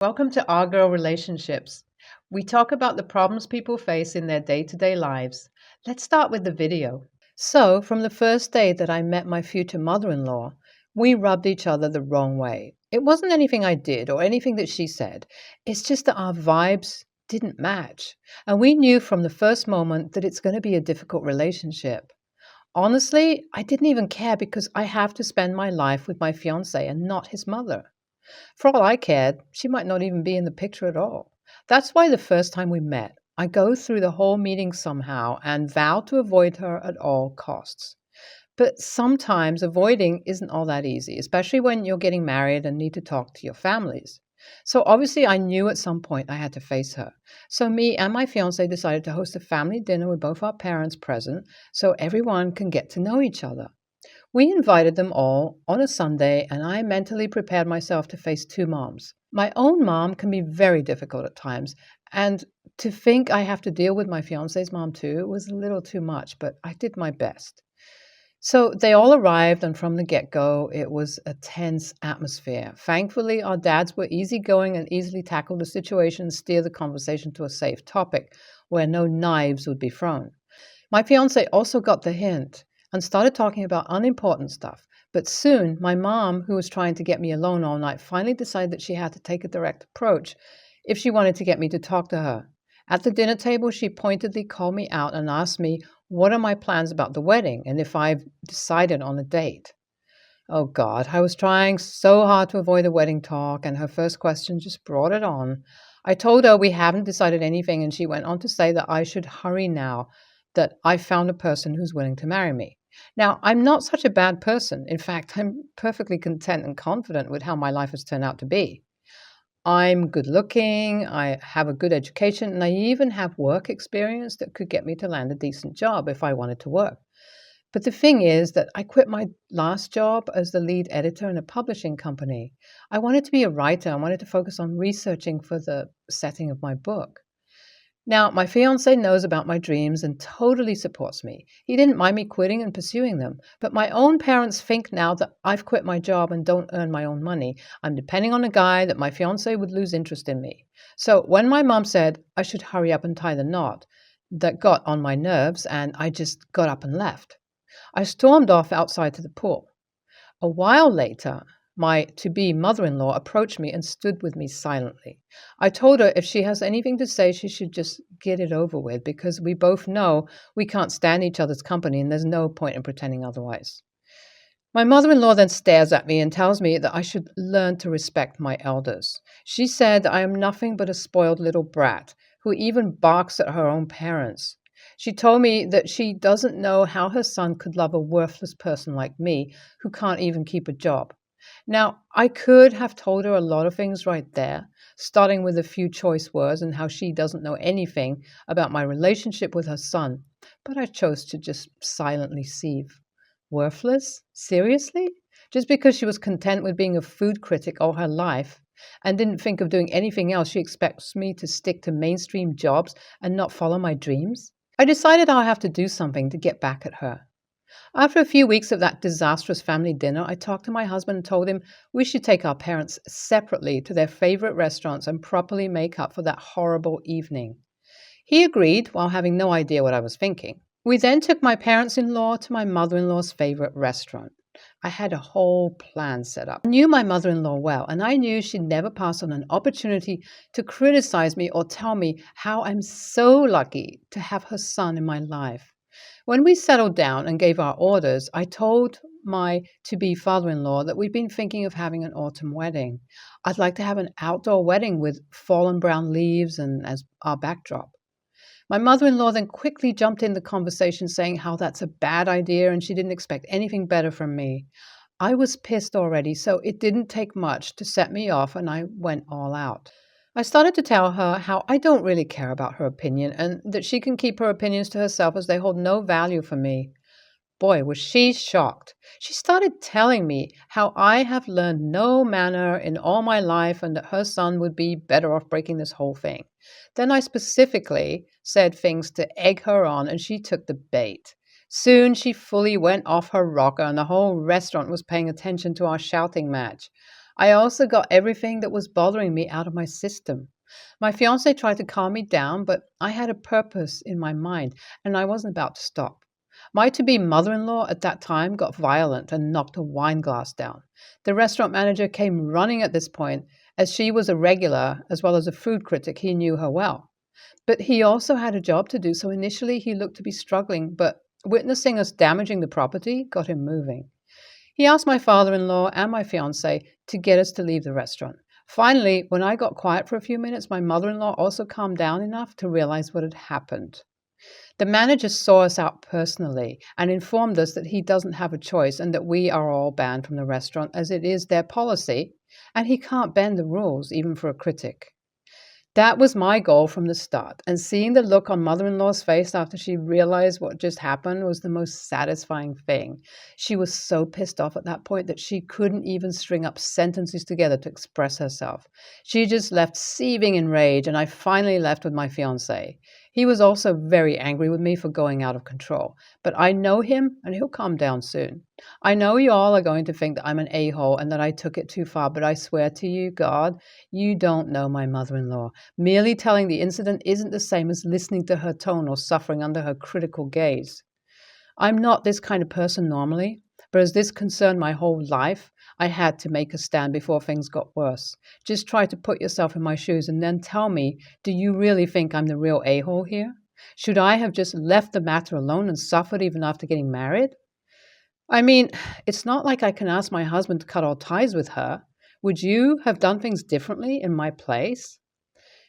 Welcome to Our Girl Relationships. We talk about the problems people face in their day to day lives. Let's start with the video. So, from the first day that I met my future mother in law, we rubbed each other the wrong way. It wasn't anything I did or anything that she said, it's just that our vibes didn't match. And we knew from the first moment that it's going to be a difficult relationship. Honestly, I didn't even care because I have to spend my life with my fiance and not his mother. For all I cared, she might not even be in the picture at all. That's why the first time we met, I go through the whole meeting somehow and vow to avoid her at all costs. But sometimes avoiding isn't all that easy, especially when you're getting married and need to talk to your families. So obviously, I knew at some point I had to face her. So me and my fiance decided to host a family dinner with both our parents present so everyone can get to know each other. We invited them all on a Sunday, and I mentally prepared myself to face two moms. My own mom can be very difficult at times, and to think I have to deal with my fiance's mom too was a little too much, but I did my best. So they all arrived, and from the get go, it was a tense atmosphere. Thankfully, our dads were easygoing and easily tackled the situation and steer the conversation to a safe topic where no knives would be thrown. My fiance also got the hint and started talking about unimportant stuff. But soon, my mom, who was trying to get me alone all night, finally decided that she had to take a direct approach if she wanted to get me to talk to her. At the dinner table, she pointedly called me out and asked me what are my plans about the wedding and if I've decided on a date. Oh God, I was trying so hard to avoid the wedding talk, and her first question just brought it on. I told her we haven't decided anything, and she went on to say that I should hurry now, that I found a person who's willing to marry me. Now, I'm not such a bad person. In fact, I'm perfectly content and confident with how my life has turned out to be. I'm good looking, I have a good education, and I even have work experience that could get me to land a decent job if I wanted to work. But the thing is that I quit my last job as the lead editor in a publishing company. I wanted to be a writer. I wanted to focus on researching for the setting of my book. Now, my fiance knows about my dreams and totally supports me. He didn't mind me quitting and pursuing them. But my own parents think now that I've quit my job and don't earn my own money, I'm depending on a guy, that my fiance would lose interest in me. So when my mom said I should hurry up and tie the knot, that got on my nerves, and I just got up and left. I stormed off outside to the pool. A while later, my to be mother in law approached me and stood with me silently. I told her if she has anything to say, she should just get it over with because we both know we can't stand each other's company and there's no point in pretending otherwise. My mother in law then stares at me and tells me that I should learn to respect my elders. She said I am nothing but a spoiled little brat who even barks at her own parents. She told me that she doesn't know how her son could love a worthless person like me who can't even keep a job. Now, I could have told her a lot of things right there, starting with a few choice words and how she doesn't know anything about my relationship with her son, but I chose to just silently seethe. Worthless? Seriously? Just because she was content with being a food critic all her life and didn't think of doing anything else, she expects me to stick to mainstream jobs and not follow my dreams? I decided I'll have to do something to get back at her. After a few weeks of that disastrous family dinner, I talked to my husband and told him we should take our parents separately to their favorite restaurants and properly make up for that horrible evening. He agreed while having no idea what I was thinking. We then took my parents-in-law to my mother-in-law's favorite restaurant. I had a whole plan set up. I knew my mother-in-law well, and I knew she'd never pass on an opportunity to criticize me or tell me how I'm so lucky to have her son in my life. When we settled down and gave our orders, I told my to-be father-in-law that we'd been thinking of having an autumn wedding. I'd like to have an outdoor wedding with fallen brown leaves and as our backdrop. My mother-in-law then quickly jumped in the conversation saying how that's a bad idea and she didn't expect anything better from me. I was pissed already, so it didn't take much to set me off and I went all out. I started to tell her how I don't really care about her opinion and that she can keep her opinions to herself as they hold no value for me. Boy, was she shocked. She started telling me how I have learned no manner in all my life and that her son would be better off breaking this whole thing. Then I specifically said things to egg her on, and she took the bait. Soon she fully went off her rocker, and the whole restaurant was paying attention to our shouting match. I also got everything that was bothering me out of my system. My fiance tried to calm me down, but I had a purpose in my mind, and I wasn't about to stop. My to be mother in law at that time got violent and knocked a wine glass down. The restaurant manager came running at this point, as she was a regular as well as a food critic. He knew her well. But he also had a job to do, so initially he looked to be struggling, but witnessing us damaging the property got him moving. He asked my father in law and my fiance to get us to leave the restaurant. Finally, when I got quiet for a few minutes, my mother in law also calmed down enough to realize what had happened. The manager saw us out personally and informed us that he doesn't have a choice and that we are all banned from the restaurant as it is their policy, and he can't bend the rules even for a critic. That was my goal from the start, and seeing the look on mother in law's face after she realized what just happened was the most satisfying thing. She was so pissed off at that point that she couldn't even string up sentences together to express herself. She just left seething in rage, and I finally left with my fiance. He was also very angry with me for going out of control, but I know him and he'll calm down soon. I know you all are going to think that I'm an a-hole and that I took it too far, but I swear to you, God, you don't know my mother in law. Merely telling the incident isn't the same as listening to her tone or suffering under her critical gaze. I'm not this kind of person normally, but as this concerned my whole life, I had to make a stand before things got worse. Just try to put yourself in my shoes and then tell me, do you really think I'm the real a-hole here? Should I have just left the matter alone and suffered even after getting married? I mean, it's not like I can ask my husband to cut all ties with her. Would you have done things differently in my place?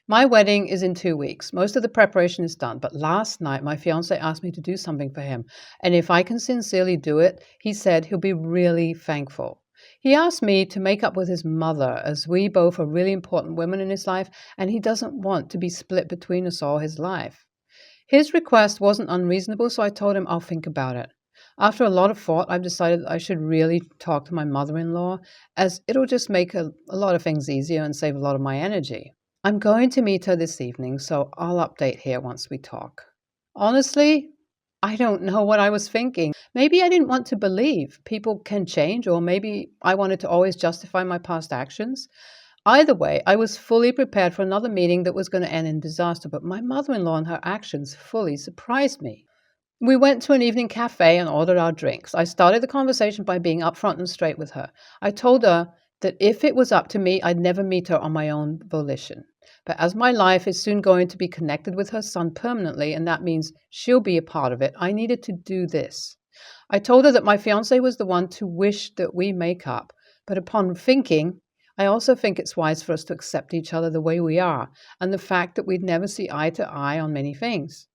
My wedding is in 2 weeks. Most of the preparation is done, but last night my fiance asked me to do something for him, and if I can sincerely do it, he said he'll be really thankful. He asked me to make up with his mother, as we both are really important women in his life, and he doesn't want to be split between us all his life. His request wasn't unreasonable, so I told him I'll think about it. After a lot of thought, I've decided that I should really talk to my mother in law, as it'll just make a lot of things easier and save a lot of my energy. I'm going to meet her this evening, so I'll update here once we talk. Honestly, I don't know what I was thinking. Maybe I didn't want to believe people can change, or maybe I wanted to always justify my past actions. Either way, I was fully prepared for another meeting that was going to end in disaster, but my mother-in-law and her actions fully surprised me. We went to an evening cafe and ordered our drinks. I started the conversation by being upfront and straight with her. I told her that if it was up to me, I'd never meet her on my own volition. But as my life is soon going to be connected with her son permanently, and that means she'll be a part of it, I needed to do this. I told her that my fiance was the one to wish that we make up, but upon thinking, I also think it's wise for us to accept each other the way we are, and the fact that we'd never see eye to eye on many things.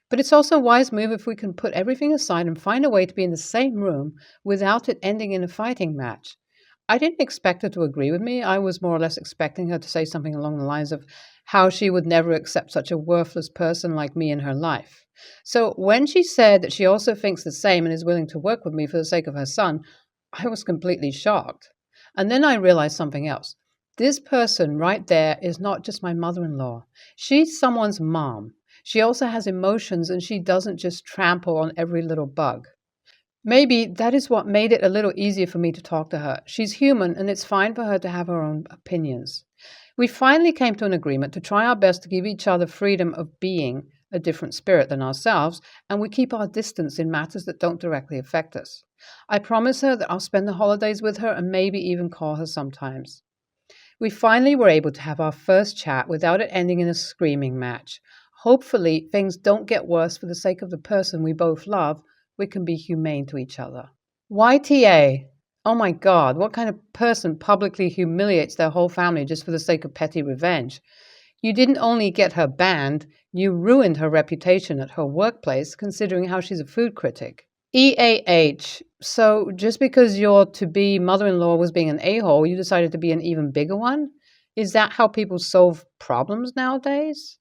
But it's also a wise move if we can put everything aside and find a way to be in the same room without it ending in a fighting match. I didn't expect her to agree with me. I was more or less expecting her to say something along the lines of how she would never accept such a worthless person like me in her life. So when she said that she also thinks the same and is willing to work with me for the sake of her son, I was completely shocked. And then I realized something else. This person right there is not just my mother-in-law. She's someone's mom. She also has emotions, and she doesn't just trample on every little bug. Maybe that is what made it a little easier for me to talk to her. She's human, and it's fine for her to have her own opinions. We finally came to an agreement to try our best to give each other freedom of being a different spirit than ourselves, and we keep our distance in matters that don't directly affect us. I promise her that I'll spend the holidays with her and maybe even call her sometimes. We finally were able to have our first chat without it ending in a screaming match. Hopefully, things don't get worse for the sake of the person we both love. We can be humane to each other. YTA. Oh my God, what kind of person publicly humiliates their whole family just for the sake of petty revenge? You didn't only get her banned, you ruined her reputation at her workplace, considering how she's a food critic. EAH. So just because your to-be mother-in-law was being an a-hole, you decided to be an even bigger one? Is that how people solve problems nowadays?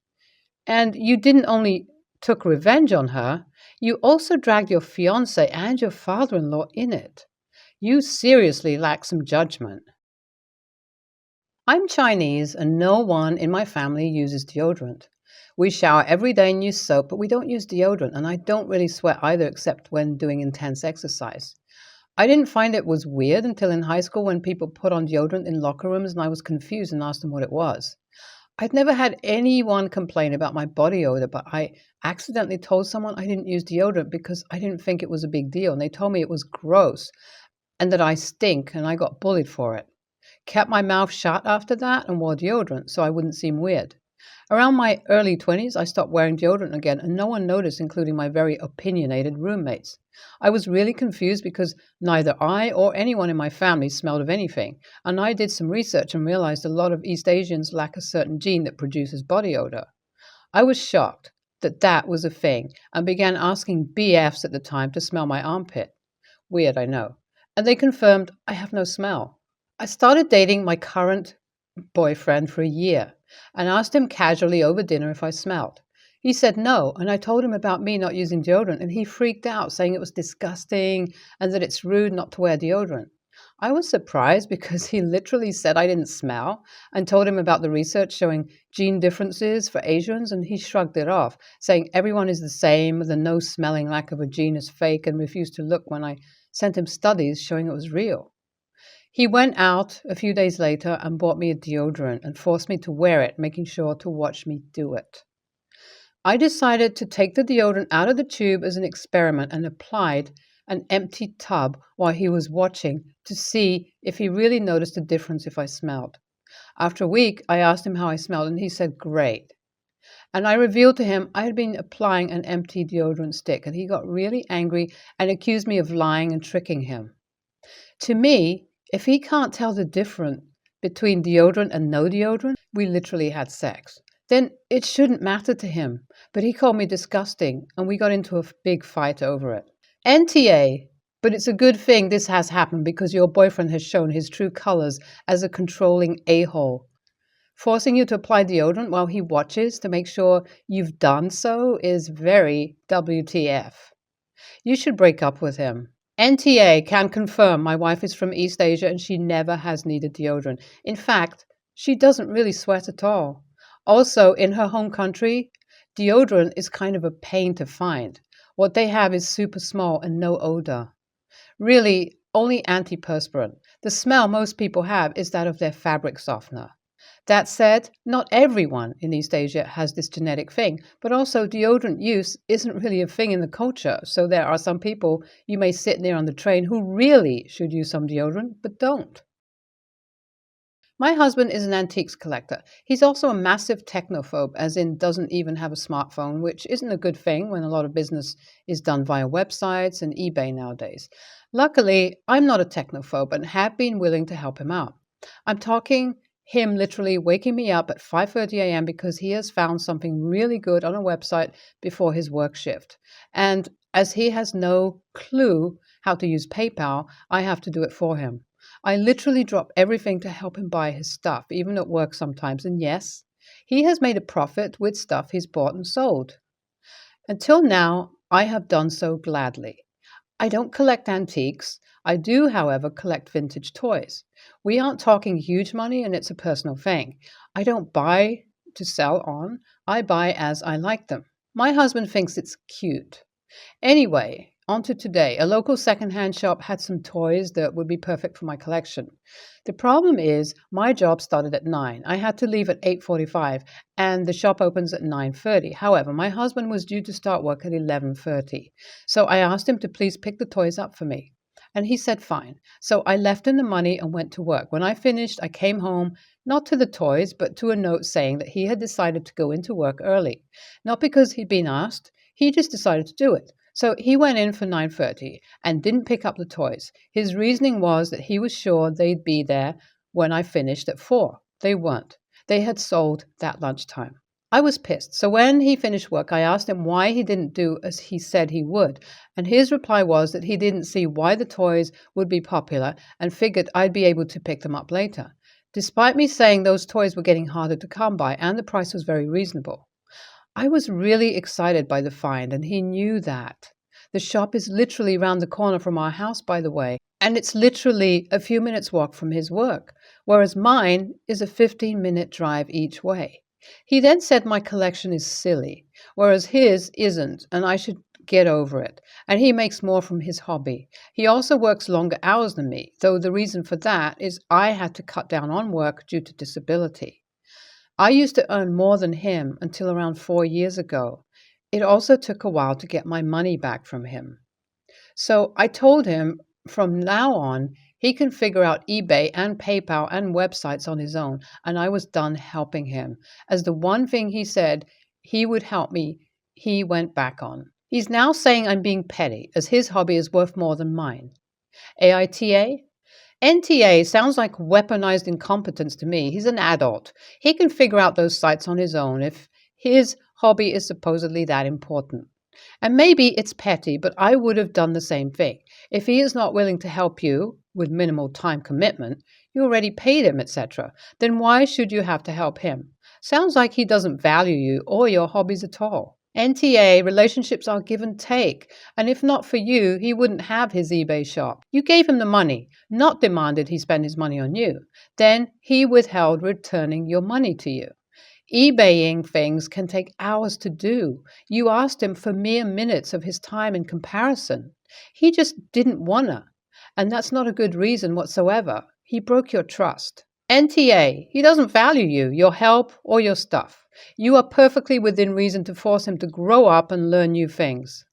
And you didn't only took revenge on her, you also dragged your fiance and your father-in-law in it. You seriously lack some judgment. I'm Chinese, and no one in my family uses deodorant. We shower every day and use soap, but we don't use deodorant, and I don't really sweat either except when doing intense exercise. I didn't find it was weird until in high school when people put on deodorant in locker rooms and I was confused and asked them what it was. I'd never had anyone complain about my body odor, but I accidentally told someone I didn't use deodorant because I didn't think it was a big deal. And they told me it was gross and that I stink, and I got bullied for it. Kept my mouth shut after that and wore deodorant so I wouldn't seem weird. Around my early 20s, I stopped wearing deodorant again, and no one noticed, including my very opinionated roommates. I was really confused because neither I or anyone in my family smelled of anything, and I did some research and realized a lot of East Asians lack a certain gene that produces body odor. I was shocked that that was a thing and began asking BFs at the time to smell my armpit. Weird, I know. And they confirmed I have no smell. I started dating my current boyfriend for a year and asked him casually over dinner if I smelled. He said no, and I told him about me not using deodorant, and he freaked out, saying it was disgusting and that it's rude not to wear deodorant. I was surprised because he literally said I didn't smell and told him about the research showing gene differences for Asians, and he shrugged it off, saying everyone is the same, the no smelling lack of a gene is fake, and refused to look when I sent him studies showing it was real. He went out a few days later and bought me a deodorant and forced me to wear it, making sure to watch me do it. I decided to take the deodorant out of the tube as an experiment and applied an empty tub while he was watching to see if he really noticed a difference if I smelled. After a week, I asked him how I smelled, and he said, "Great." And I revealed to him I had been applying an empty deodorant stick, and he got really angry and accused me of lying and tricking him. To me, if he can't tell the difference between deodorant and no deodorant, we literally had sex, then it shouldn't matter to him. But he called me disgusting, and we got into a big fight over it. NTA, but it's a good thing this has happened because your boyfriend has shown his true colors as a controlling a-hole. Forcing you to apply deodorant while he watches to make sure you've done so is very WTF. You should break up with him. NTA can confirm my wife is from East Asia and she never has needed deodorant. In fact, she doesn't really sweat at all. Also, in her home country, deodorant is kind of a pain to find. What they have is super small and no odor. Really, only antiperspirant. The smell most people have is that of their fabric softener. That said, not everyone in East Asia has this genetic thing, but also deodorant use isn't really a thing in the culture, so there are some people you may sit near on the train who really should use some deodorant, but don't. My husband is an antiques collector. He's also a massive technophobe, as in doesn't even have a smartphone, which isn't a good thing when a lot of business is done via websites and eBay nowadays. Luckily, I'm not a technophobe and have been willing to help him out. I'm talking him literally waking me up at 5:30 a.m. because he has found something really good on a website before his work shift. And as he has no clue how to use PayPal, I have to do it for him. I literally drop everything to help him buy his stuff, even at work sometimes. And yes, he has made a profit with stuff he's bought and sold. Until now, I have done so gladly. I don't collect antiques. I do, however, collect vintage toys. We aren't talking huge money, and it's a personal thing. I don't buy to sell on. I buy as I like them. My husband thinks it's cute. Anyway, on to today. A local secondhand shop had some toys that would be perfect for my collection. The problem is my job started at 9. I had to leave at 8:45 and the shop opens at 9:30. However, my husband was due to start work at 11:30. So I asked him to please pick the toys up for me. And he said fine. So I left him the money and went to work. When I finished, I came home, not to the toys, but to a note saying that he had decided to go into work early. Not because he'd been asked, he just decided to do it. So he went in for 9:30 and didn't pick up the toys. His reasoning was that he was sure they'd be there when I finished at 4. They weren't. They had sold that lunchtime. I was pissed. So when he finished work, I asked him why he didn't do as he said he would. And his reply was that he didn't see why the toys would be popular and figured I'd be able to pick them up later. Despite me saying those toys were getting harder to come by and the price was very reasonable. I was really excited by the find, and he knew that. The shop is literally round the corner from our house, by the way, and it's literally a few minutes' walk from his work, whereas mine is a 15-minute drive each way. He then said my collection is silly, whereas his isn't, and I should Get over it. And he makes more from his hobby. He also works longer hours than me, though the reason for that is I had to cut down on work due to disability. I used to earn more than him until around 4 years ago. It also took a while to get my money back from him. So I told him from now on, he can figure out eBay and PayPal and websites on his own, and I was done helping him, as the one thing he said he would help me, he went back on. He's now saying I'm being petty, as his hobby is worth more than mine. AITA? NTA sounds like weaponized incompetence to me. He's an adult. He can figure out those sites on his own if his hobby is supposedly that important. And maybe it's petty, but I would have done the same thing. If he is not willing to help you with minimal time commitment, you already paid him, etc., then why should you have to help him? Sounds like he doesn't value you or your hobbies at all. NTA, relationships are give and take, and if not for you, he wouldn't have his eBay shop. You gave him the money, not demanded he spend his money on you. Then he withheld returning your money to you. eBaying things can take hours to do. You asked him for mere minutes of his time in comparison. He just didn't wanna, and that's not a good reason whatsoever. He broke your trust. NTA, he doesn't value you, your help, or your stuff. You are perfectly within reason to force him to grow up and learn new things.